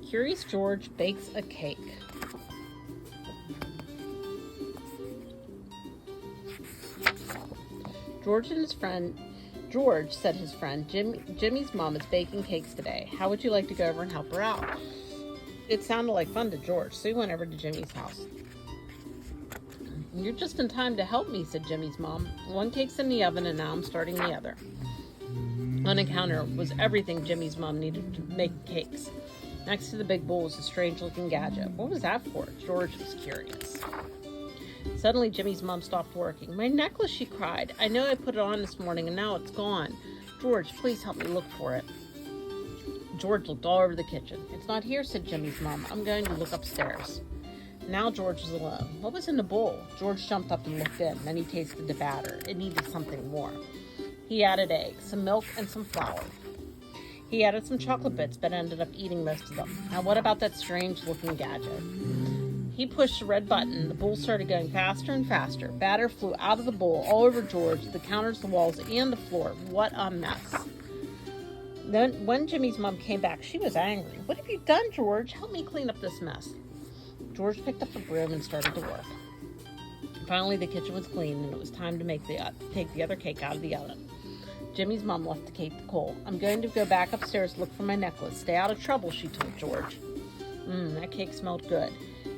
Curious George bakes a cake. George said his friend, Jimmy's mom is baking cakes today. How would you like to go over and help her out? It sounded like fun to George, so he went over to Jimmy's house. You're just in time to help me, said Jimmy's mom. One cake's in the oven and now I'm starting the other. On the counter was everything Jimmy's mom needed to make cakes. Next to the big bowl was a strange-looking gadget. What was that for? George was curious. Suddenly, Jimmy's mom stopped working. My necklace, she cried. I know I put it on this morning and now it's gone. George, please help me look for it. George looked all over the kitchen. It's not here, said Jimmy's mom. I'm going to look upstairs. Now George was alone. What was in the bowl? George jumped up and looked in. Then he tasted the batter. It needed something more. He added eggs, some milk, and some flour. He added some chocolate bits, but ended up eating most of them. Now what about that strange-looking gadget? He pushed the red button. The bowl started going faster and faster. Batter flew out of the bowl, all over George, the counters, the walls, and the floor. What a mess. Then, when Jimmy's mom came back, she was angry. What have you done, George? Help me clean up this mess. George picked up the broom and started to work. Finally, the kitchen was clean, and it was time to take the other cake out of the oven. Jimmy's mom left the cake to cool. I'm going to go back upstairs to look for my necklace. Stay out of trouble, she told George. That cake smelled good.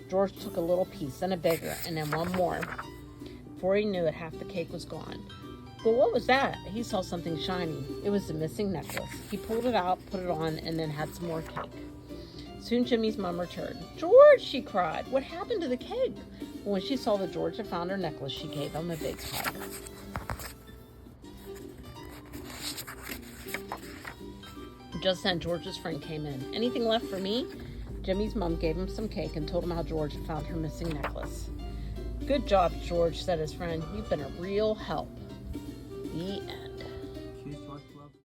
George took a little piece, then a bigger, and then one more. Before he knew it, half the cake was gone. But what was that? He saw something shiny. It was the missing necklace. He pulled it out, put it on, and then had some more cake. Soon Jimmy's mom returned. George, she cried. What happened to the cake? Well, when she saw that George had found her necklace, she gave him a big hug. Just then, George's friend came in. Anything left for me? Jimmy's mom gave him some cake and told him how George had found her missing necklace. Good job, George, said his friend. You've been a real help. The end.